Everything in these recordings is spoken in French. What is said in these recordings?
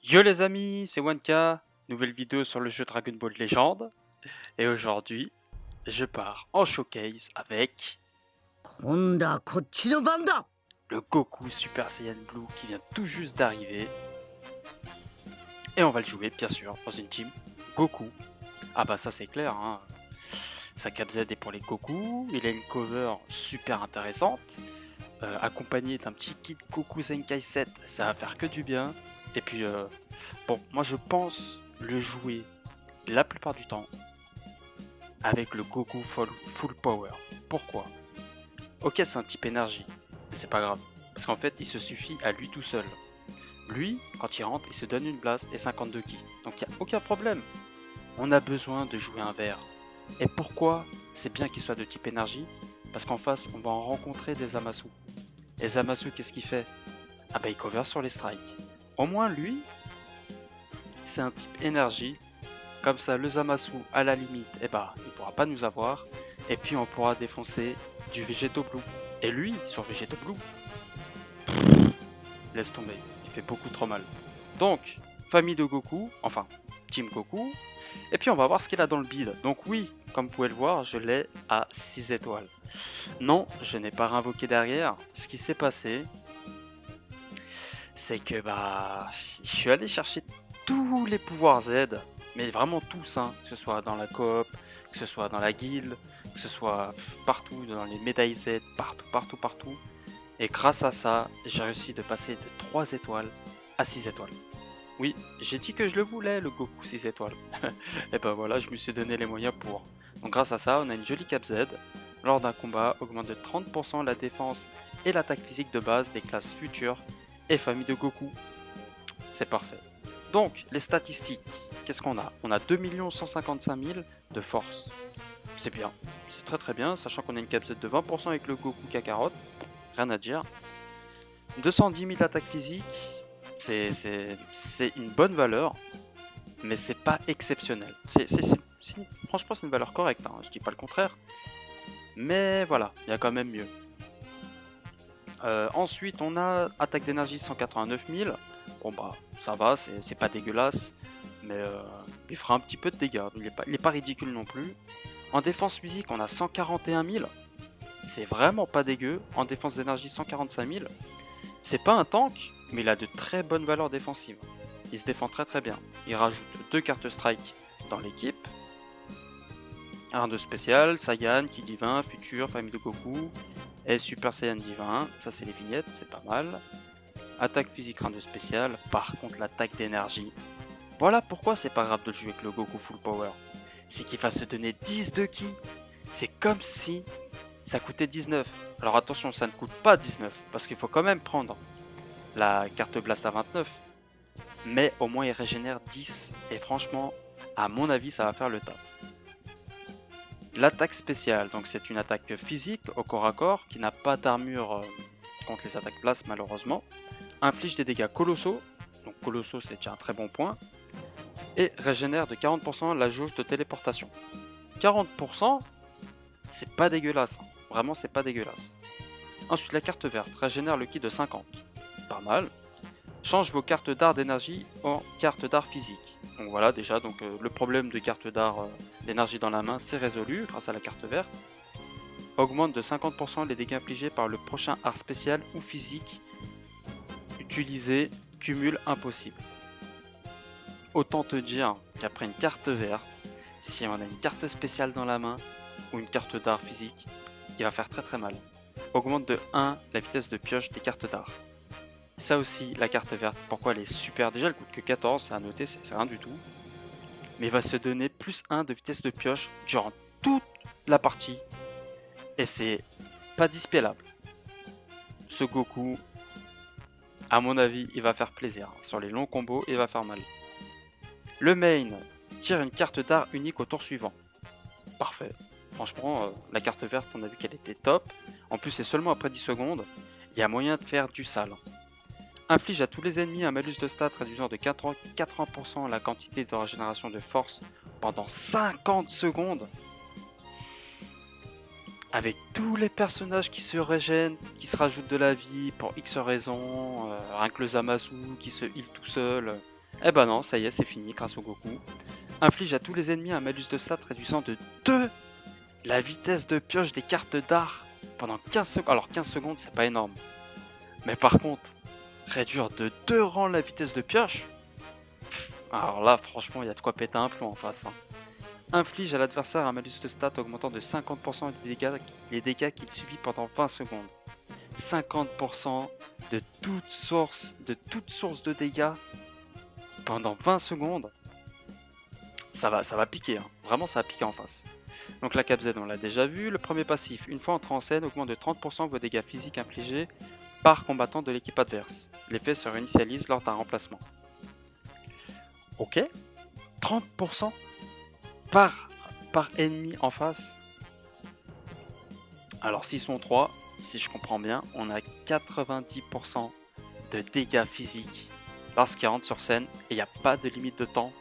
Yo les amis, c'est 1K, nouvelle vidéo sur le jeu Dragon Ball Legend. Et aujourd'hui, je pars en showcase avec 今度はこっちの番だ。 le Goku Super Saiyan Blue qui vient tout juste d'arriver. Et on va le jouer bien sûr dans une team Goku. Ah bah ça c'est clair, hein. Sa cap Z est pour les Goku, il a une cover super intéressante. Accompagné d'un petit kit Goku Zenkai 7, ça va faire que du bien. Et puis bon, moi je pense le jouer la plupart du temps avec le Goku Full Power. Pourquoi? Ok, c'est un type énergie, mais c'est pas grave, parce qu'en fait il se suffit à lui tout seul. Lui, quand il rentre, il se donne une blast et 52 ki, donc il n'y a aucun problème. On a besoin de jouer un vert. Et pourquoi c'est bien qu'il soit de type énergie? Parce qu'en face on va en rencontrer des Zamasu. Et Zamasu, qu'est-ce qu'il fait? Ah bah il cover sur les strikes. Au moins lui, c'est un type énergie. Comme ça, le Zamasu, à la limite, eh bah, il pourra pas nous avoir. Et puis on pourra défoncer du Végéto Blue. Et lui, sur Végéto Blue, laisse tomber, il fait beaucoup trop mal. Donc, famille de Goku, enfin, Team Goku. Et puis on va voir ce qu'il a dans le build. Donc oui, comme vous pouvez le voir, je l'ai à 6 étoiles. Non, je n'ai pas réinvoqué derrière. Ce qui s'est passé, c'est que bah, je suis allé chercher tous les pouvoirs Z, mais vraiment tous, hein, que ce soit dans la coop, que ce soit dans la guilde, que ce soit partout, dans les médailles Z, partout. Et grâce à ça, j'ai réussi de passer de 3 étoiles à 6 étoiles. Oui, j'ai dit que je le voulais, le Goku 6 étoiles. Et ben voilà, je me suis donné les moyens pour. Donc grâce à ça, on a une jolie cap Z. Lors d'un combat, augmente de 30% la défense et l'attaque physique de base des classes futures et famille de Goku. C'est parfait. Donc, les statistiques, qu'est-ce qu'on a? On a 2 155 000 de force. C'est bien, c'est très bien, sachant qu'on a une cap Z de 20% avec le Goku Kakarot. Rien à dire. 210 000 attaques physiques, c'est une bonne valeur, mais c'est pas exceptionnel. Franchement, c'est une valeur correcte, hein, je dis pas le contraire. Mais voilà, il y a quand même mieux. Ensuite, on a attaque d'énergie 189 000. Bon bah, ça va, c'est pas dégueulasse, mais il fera un petit peu de dégâts. Il est pas ridicule non plus. En défense physique, on a 141 000. C'est vraiment pas dégueu. En défense d'énergie, 145 000. C'est pas un tank, mais il a de très bonnes valeurs défensives. Il se défend très bien. Il rajoute 2 cartes strike dans l'équipe. Un de spécial, Saiyan, Ki divin, Futur, famille de Goku, et Super Saiyan divin. Ça c'est les vignettes, c'est pas mal. Attaque physique, rien de spécial. Par contre, l'attaque d'énergie. Voilà pourquoi c'est pas grave de le jouer avec le Goku Full Power. C'est qu'il va se donner 10 de ki. C'est comme si ça coûtait 19. Alors attention, ça ne coûte pas 19, parce qu'il faut quand même prendre la carte Blast à 29. Mais au moins il régénère 10. Et franchement, à mon avis, ça va faire le taf. L'attaque spéciale, donc c'est une attaque physique au corps à corps qui n'a pas d'armure contre les attaques blast malheureusement. Inflige des dégâts colossaux, donc colossaux c'est déjà un très bon point. Et régénère de 40% la jauge de téléportation. 40%, c'est pas dégueulasse, hein. Vraiment c'est pas dégueulasse. Ensuite la carte verte régénère le ki de 50, pas mal. Change vos cartes d'art d'énergie en cartes d'art physique. Donc voilà déjà, donc le problème de cartes d'art d'énergie dans la main c'est résolu grâce à la carte verte. Augmente de 50% les dégâts infligés par le prochain art spécial ou physique utilisé, cumul impossible. Autant te dire qu'après une carte verte, si on a une carte spéciale dans la main ou une carte d'art physique, il va faire très mal. Augmente de 1 la vitesse de pioche des cartes d'art. Ça aussi, la carte verte, pourquoi elle est super? Déjà, elle coûte que 14, c'est à noter, c'est rien du tout. Mais il va se donner plus 1 de vitesse de pioche durant toute la partie. Et c'est pas dispellable. Ce Goku, à mon avis, il va faire plaisir. Sur les longs combos, il va faire mal. Le main tire une carte d'art unique au tour suivant. Parfait. Franchement, la carte verte, on a vu qu'elle était top. En plus, c'est seulement après 10 secondes. Il y a moyen de faire du sale. Inflige à tous les ennemis un malus de stats réduisant de 80% la quantité de régénération de force pendant 50 secondes. Avec tous les personnages qui se régènent, qui se rajoutent de la vie pour X raisons, rien que le Zamasu qui se heal tout seul. Eh ben non, ça y est, c'est fini grâce au Goku. Inflige à tous les ennemis un malus de stats réduisant de 2 la vitesse de pioche des cartes d'art pendant 15 secondes. Alors 15 secondes, c'est pas énorme. Mais par contre, réduire de 2 rangs la vitesse de pioche, alors là, franchement, il y a de quoi péter un plomb en face. Hein. Inflige à l'adversaire un malus de stats augmentant de 50% les dégâts qu'il subit pendant 20 secondes. 50% de toute source de dégâts pendant 20 secondes. Ça va piquer, hein. Vraiment ça va piquer en face. Donc la Cap Z on l'a déjà vu, le premier passif, une fois entré en scène, augmente de 30% vos dégâts physiques infligés par combattant de l'équipe adverse. L'effet se réinitialise lors d'un remplacement. Ok, 30% par ennemi en face. Alors s'ils sont 3, si je comprends bien, on a 90% de dégâts physiques lorsqu'ils rentrent sur scène et il n'y a pas de limite de temps.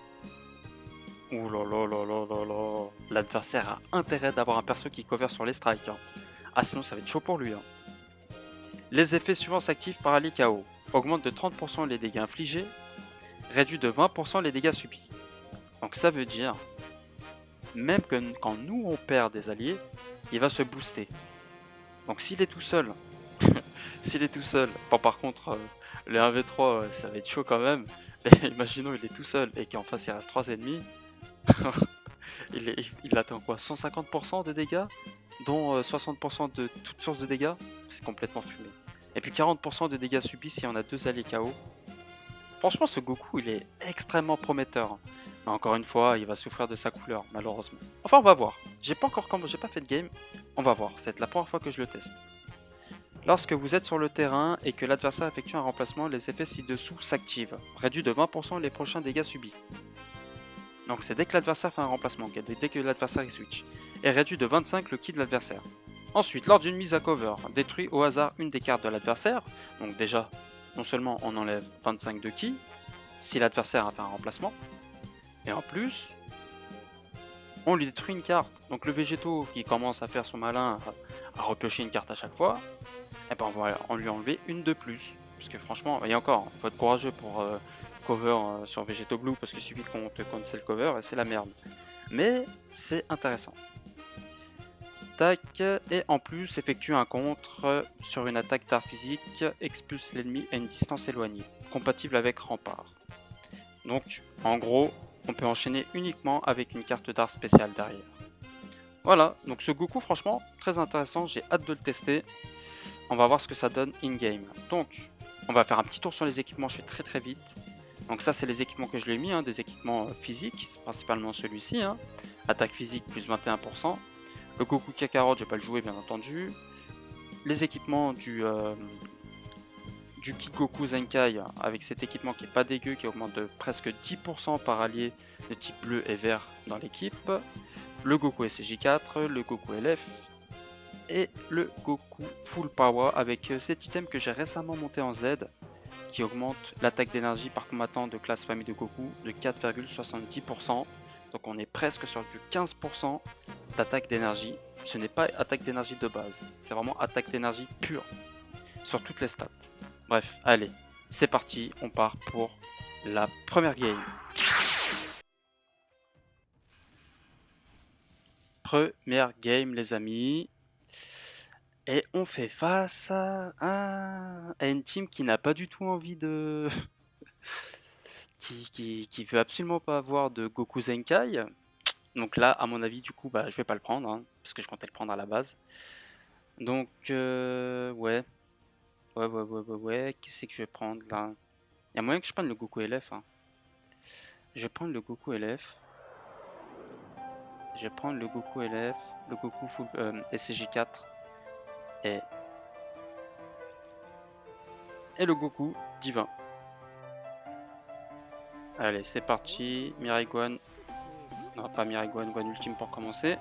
Ouh là là là là là là. L'adversaire a intérêt d'avoir un perso qui cover sur les strikes. Hein. Ah sinon ça va être chaud pour lui. Hein. Les effets suivants s'activent par allié KO. Augmente de 30% les dégâts infligés. Réduit de 20% les dégâts subis. Donc ça veut dire, même que quand nous on perd des alliés, il va se booster. Donc s'il est tout seul, bon par contre les 1v3 ça va être chaud quand même. Mais imaginons il est tout seul et qu'en face il reste 3 ennemis. il atteint quoi, 150% de dégâts, dont 60% de toutes sources de dégâts. C'est complètement fumé. Et puis 40% de dégâts subis si on a 2 alliés KO. Franchement ce Goku il est extrêmement prometteur. Mais encore une fois il va souffrir de sa couleur malheureusement. Enfin on va voir. J'ai pas fait de game. On va voir. C'est la première fois que je le teste. Lorsque vous êtes sur le terrain et que l'adversaire effectue un remplacement, les effets ci-dessous s'activent. Réduit de 20% les prochains dégâts subis. Donc c'est dès que l'adversaire fait un remplacement, dès que l'adversaire il switch. Et réduit de 25 le ki de l'adversaire. Ensuite, lors d'une mise à cover, détruit au hasard une des cartes de l'adversaire. Donc déjà, non seulement on enlève 25 de ki, si l'adversaire a fait un remplacement, et en plus, on lui détruit une carte. Donc le végétaux qui commence à faire son malin, à repiocher une carte à chaque fois, et ben on lui enlever une de plus. Parce que franchement, et encore, faut être courageux pour cover sur Végéto Blue, parce qu'il suffit qu'on te cancel cover et c'est la merde. Mais c'est intéressant. Tac, et en plus effectue un contre sur une attaque d'art physique, expulse l'ennemi à une distance éloignée, compatible avec rempart. Donc en gros, on peut enchaîner uniquement avec une carte d'art spéciale derrière. Voilà, donc ce Goku franchement très intéressant, j'ai hâte de le tester. On va voir ce que ça donne in-game. Donc on va faire un petit tour sur les équipements, je fais très vite. Donc ça c'est les équipements que je l'ai mis, hein, des équipements physiques, c'est principalement celui-ci. Hein. Attaque physique plus 21%. Le Goku Kakarot, je vais pas le jouer bien entendu. Les équipements du Kigoku Zenkai avec cet équipement qui est pas dégueu, qui augmente de presque 10% par allié de type bleu et vert dans l'équipe. Le Goku SCJ4, le Goku LF et le Goku Full Power avec cet item que j'ai récemment monté en Z qui augmente l'attaque d'énergie par combattant de classe famille de Goku de 4,70%. Donc on est presque sur du 15% d'attaque d'énergie. Ce n'est pas attaque d'énergie de base, c'est vraiment attaque d'énergie pure sur toutes les stats. Bref, allez, c'est parti, on part pour la première game. Première game les amis. Et on fait face à une team qui n'a pas du tout envie de... qui veut absolument pas avoir de Goku Zenkai. Donc là, à mon avis, du coup, je vais pas le prendre, hein, parce que je comptais le prendre à la base. Donc, ouais. Qu'est-ce que je vais prendre là? Il y a moyen que je prenne le Goku LF. Hein. Je vais prendre le Goku LF. Je vais prendre le Goku LF, le Goku Full SCJ4 et le Goku Divin. Allez, c'est parti. Mirai Gohan. Non, pas Mirai Gohan, Gohan Ultime pour commencer.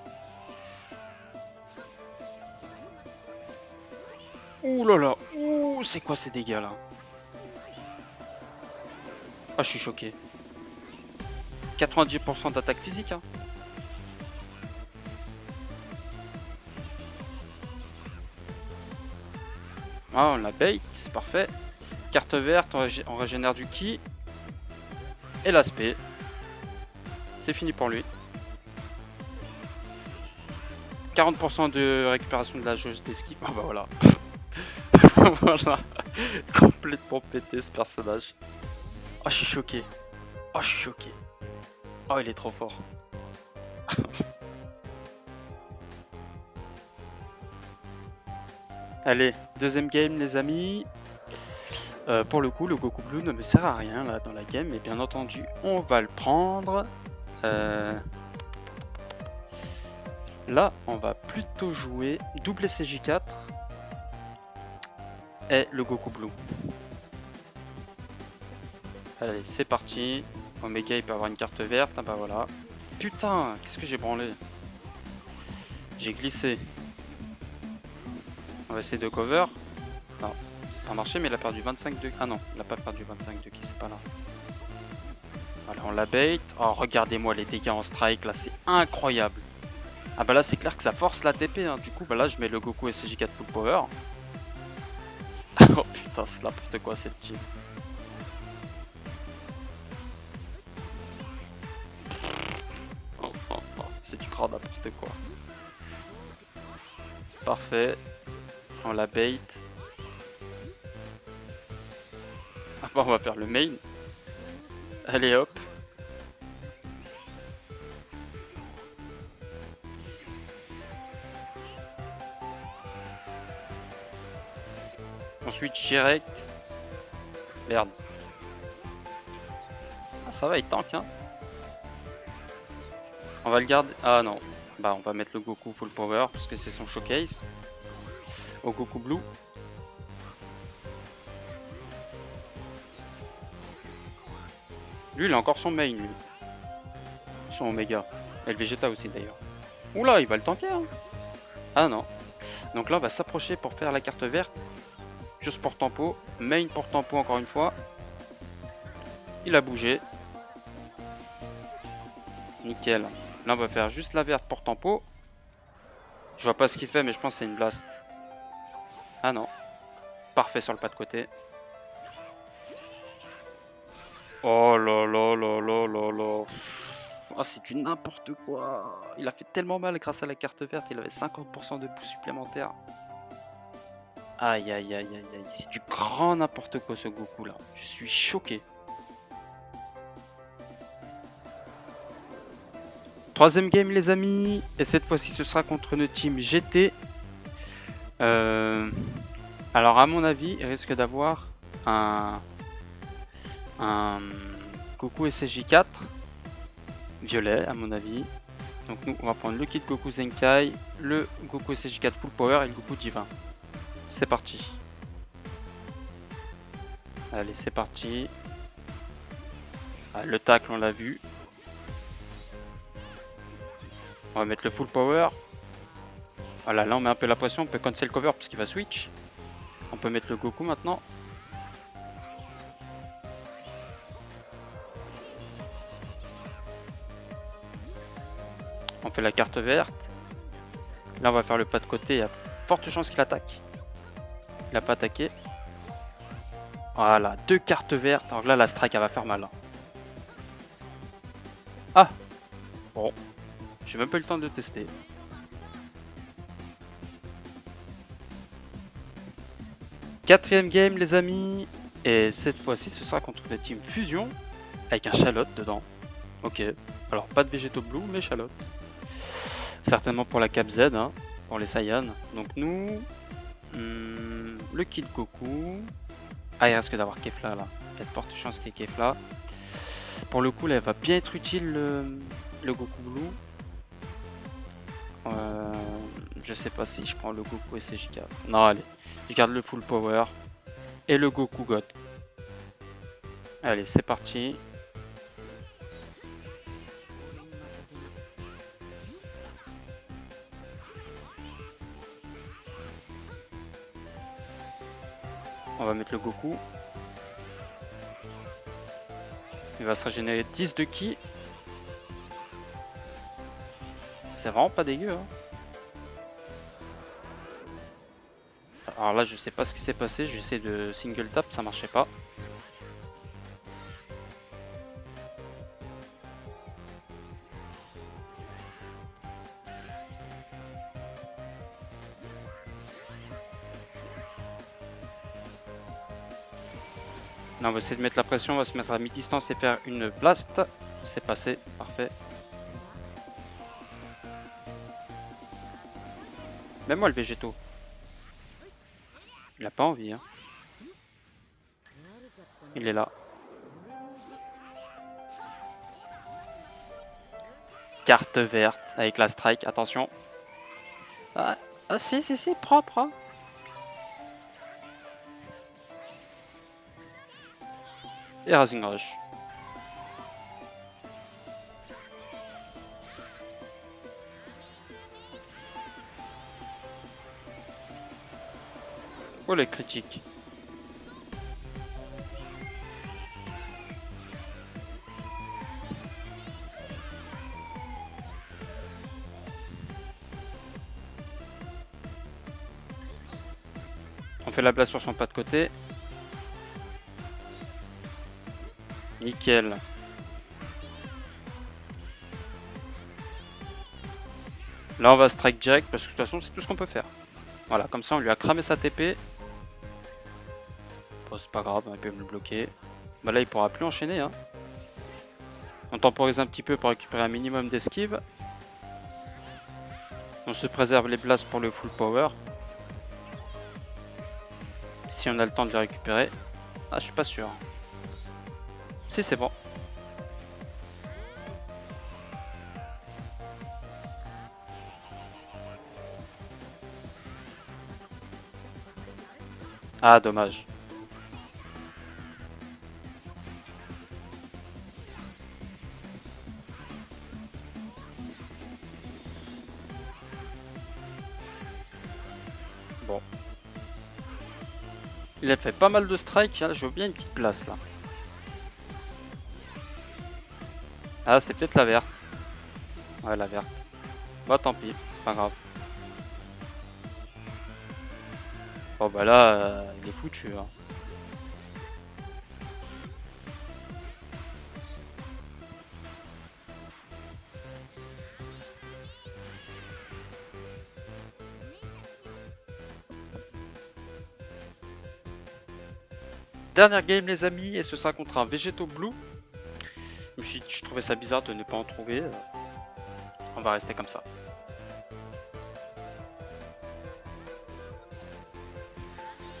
Ouh là là, ouh, c'est quoi ces dégâts là? Ah, je suis choqué. 90% d'attaque physique, hein. Ah, on la bait, c'est parfait. Carte verte, on régénère du ki. Et l'aspect. C'est fini pour lui. 40% de récupération de la jauge d'esquive. Ah bah voilà. Voilà. Complètement pété ce personnage. Oh, je suis choqué. Oh, je suis choqué. Oh, il est trop fort. Allez, deuxième game les amis. Pour le coup, le Goku Blue ne me sert à rien là dans la game, mais bien entendu, on va le prendre. Là, on va plutôt jouer double SJ4 et le Goku Blue. Allez, c'est parti. Omega, il peut avoir une carte verte. Ah bah voilà. Putain, qu'est-ce que j'ai branlé? J'ai glissé. On va essayer de cover. Non, c'est pas marché, mais il a perdu 25 de... Ah non, il a pas perdu 25 de qui, c'est pas là. Voilà, on la bait. Oh, regardez-moi les dégâts en strike, là, c'est incroyable. Ah bah là, c'est clair que ça force la TP, hein. Du coup, bah là, je mets le Goku SJ4 full power. Oh putain, c'est n'importe quoi cette team. C'est du grand n'importe quoi. Parfait. On la bait. Ah bah on va faire le main. Allez hop. On switch direct. Merde. Ah ça va, il tank hein. On va le garder. Ah non. Bah on va mettre le Goku full power parce que c'est son showcase. Au Goku Blue. Lui il a encore son main lui. Son Omega. Et le Vegeta aussi d'ailleurs. Oula il va le tanker hein. Ah non. Donc là on va s'approcher pour faire la carte verte. Juste pour tempo. Main pour tempo encore une fois. Il a bougé. Nickel. Là on va faire juste la verte pour tempo. Je vois pas ce qu'il fait mais je pense que c'est une blast. Ah non. Parfait sur le pas de côté. Oh là là là là là là. Oh, c'est du n'importe quoi. Il a fait tellement mal grâce à la carte verte. Il avait 50% de boost supplémentaire. Aïe aïe aïe aïe aïe. C'est du grand n'importe quoi ce Goku là. Je suis choqué. Troisième game les amis. Et cette fois-ci ce sera contre le team GT. Alors à mon avis il risque d'avoir un Goku SSJ4 violet à mon avis. Donc nous on va prendre le kit Goku Zenkai, le Goku SSJ4 full power et le Goku divin. C'est parti. Allez c'est parti. Ah, le tacle on l'a vu. On va mettre le full power. Voilà, là on met un peu la pression, on peut cancel cover parce qu'il va switch. On peut mettre le Goku maintenant. On fait la carte verte. Là on va faire le pas de côté, il y a forte chance qu'il attaque. Il n'a pas attaqué. Voilà, deux cartes vertes. Alors là la strike elle va faire mal. Ah bon, j'ai même pas eu le temps de tester. Quatrième game les amis. Et cette fois-ci ce sera contre le team Fusion. Avec un Chalotte dedans. Ok, alors pas de Végéto Blue mais Chalotte. Certainement pour la Cap Z, hein, pour les Saiyan. Donc nous, le kit Goku. Ah il risque d'avoir Kefla là. Il y a de fortes chances qu'il y ait Kefla. Pour le coup là il va bien être utile le Goku Blue. Je sais pas si je prends le Goku SSJ4. Non allez, je garde le full power. Et le Goku God. Allez c'est parti. On va mettre le Goku. Il va se régénérer 10 de ki. C'est vraiment pas dégueu. Hein. Alors là, je sais pas ce qui s'est passé. J'essaie de single tap, ça marchait pas. Là, on va essayer de mettre la pression, on va se mettre à mi-distance et faire une blast. C'est passé, parfait. Même moi le végétaux. Il a pas envie, hein. Il est là. Carte verte avec la strike, attention. Ah, si, propre. Hein. Et Rising Rush. Oh les critiques. On fait la blast sur son pas de côté. Nickel. Là on va strike direct parce que de toute façon c'est tout ce qu'on peut faire. Voilà, comme ça on lui a cramé sa TP. Bon, c'est pas grave, on peut me le bloquer. Bah là il pourra plus enchaîner. Hein. On temporise un petit peu pour récupérer un minimum d'esquive. On se préserve les blasts pour le full power. Si on a le temps de les récupérer. Ah, je suis pas sûr. Si, c'est bon. Ah, dommage. Bon. Il a fait pas mal de strikes. J'ai oublié une petite place là. Ah, c'est peut-être la verte. Ouais, la verte. Bah, tant pis, c'est pas grave. Bon, bah là, il est foutu. Hein. Dernière game, les amis, et ce sera contre un Végétaux Blue. Je trouvais ça bizarre de ne pas en trouver. On va rester comme ça.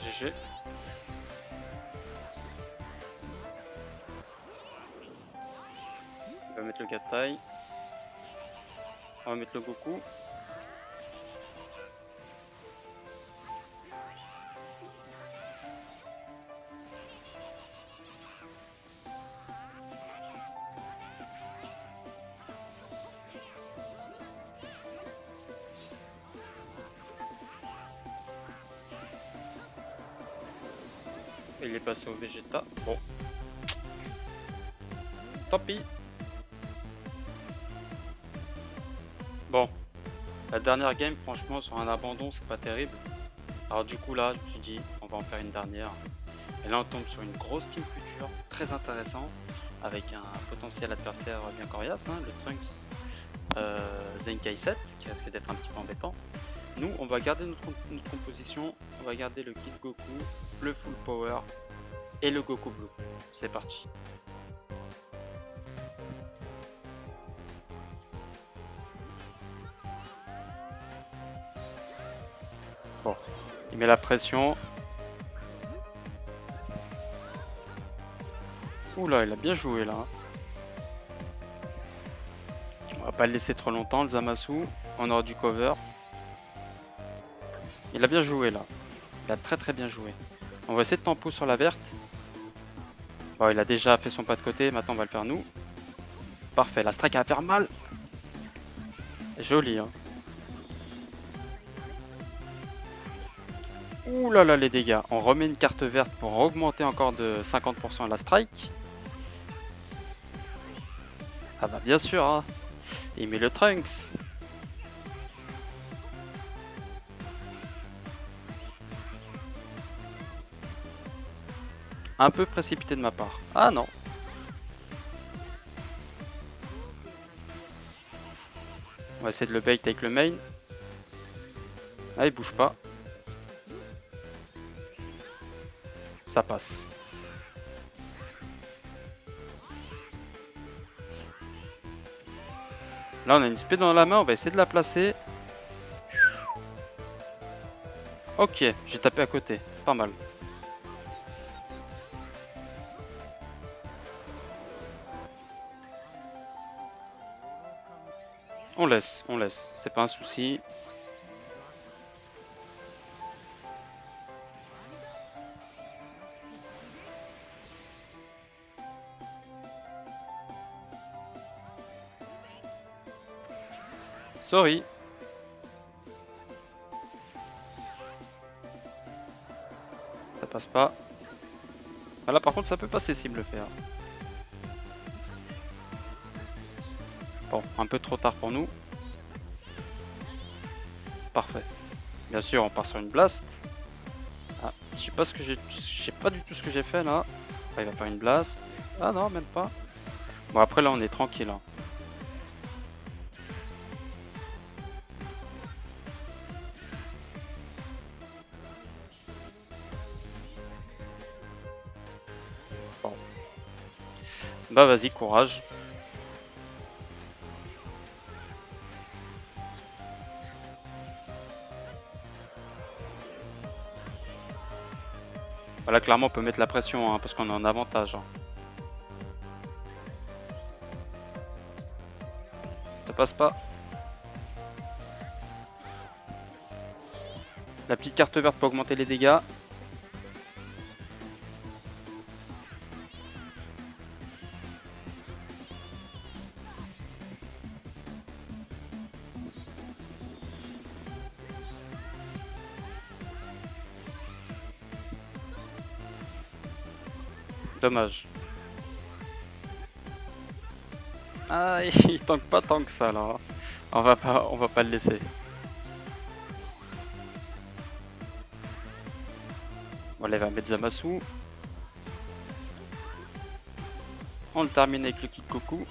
GG. On va mettre le Gatai. On va mettre le Goku. Il est passé au Vegeta. Bon. Tant pis. Bon. La dernière game, franchement, sur un abandon, c'est pas terrible. Alors du coup là, je me suis dit, on va en faire une dernière. Et là, on tombe sur une grosse team future, très intéressant, avec un potentiel adversaire bien coriace, hein, le Trunks Zenkai 7, qui risque d'être un petit peu embêtant. Nous, on va garder notre composition, on va garder le Kid Goku, le Full Power et le Goku Blue. C'est parti. Bon, il met la pression. Oula, il a bien joué là. On va pas le laisser trop longtemps, le Zamasu. On aura du cover. Il a bien joué là. Il a très bien joué. On va essayer de tempo sur la verte. Bon, il a déjà fait son pas de côté, maintenant on va le faire nous. Parfait, la strike va faire mal. Joli, hein. Ouh là là, les dégâts. On remet une carte verte pour augmenter encore de 50% la strike. Ah bah bien sûr, hein. Il met le Trunks. Un peu précipité de ma part. Ah non. On va essayer de le bait avec le main. Ah, il bouge pas. Ça passe. Là, on a une spé dans la main, on va essayer de la placer. Ok, j'ai tapé à côté. Pas mal. On laisse. C'est pas un souci. Sorry. Ça passe pas. Ah là, par contre, ça peut passer s'il me le fait. Hein. Bon, un peu trop tard pour nous. Parfait. Bien sûr, on part sur une blast. Ah, je sais pas ce que j'ai... Je sais pas du tout ce que j'ai fait là. Ah, il va faire une blast. Ah non, même pas. Bon, après là, on est tranquille. Hein. Bon. Bah vas-y, courage. Voilà, clairement, on peut mettre la pression, hein, parce qu'on est en avantage. Hein. Ça passe pas. La petite carte verte pour augmenter les dégâts. Dommage. Ah, il tank pas tant que ça là. On va pas le laisser. Bon, là, il va mettre Zamasu. On le termine avec le Kikoku.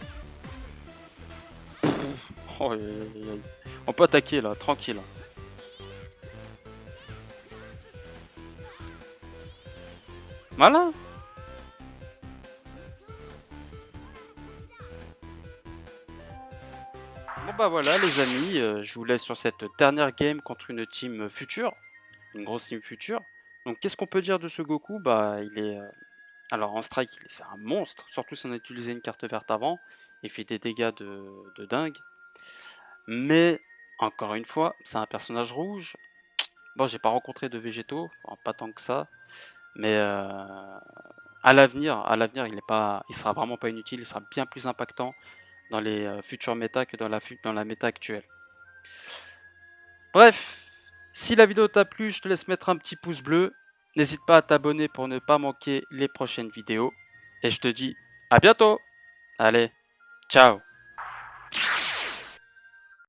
Oh, on peut attaquer là, tranquille. Malin. Bon bah voilà les amis, je vous laisse sur cette dernière game contre une team future, une grosse team future. Donc qu'est-ce qu'on peut dire de ce Goku? Bah il est... alors en strike c'est un monstre, surtout si on a utilisé une carte verte avant, il fait des dégâts de dingue. Mais encore une fois, c'est un personnage rouge. Bon, j'ai pas rencontré de végétaux, enfin, pas tant que ça, mais à l'avenir, il sera vraiment pas inutile, il sera bien plus impactant dans les futurs méta que dans la méta actuelle. Bref, si la vidéo t'a plu, je te laisse mettre un petit pouce bleu. N'hésite pas à t'abonner pour ne pas manquer les prochaines vidéos. Et je te dis à bientôt. Allez, ciao.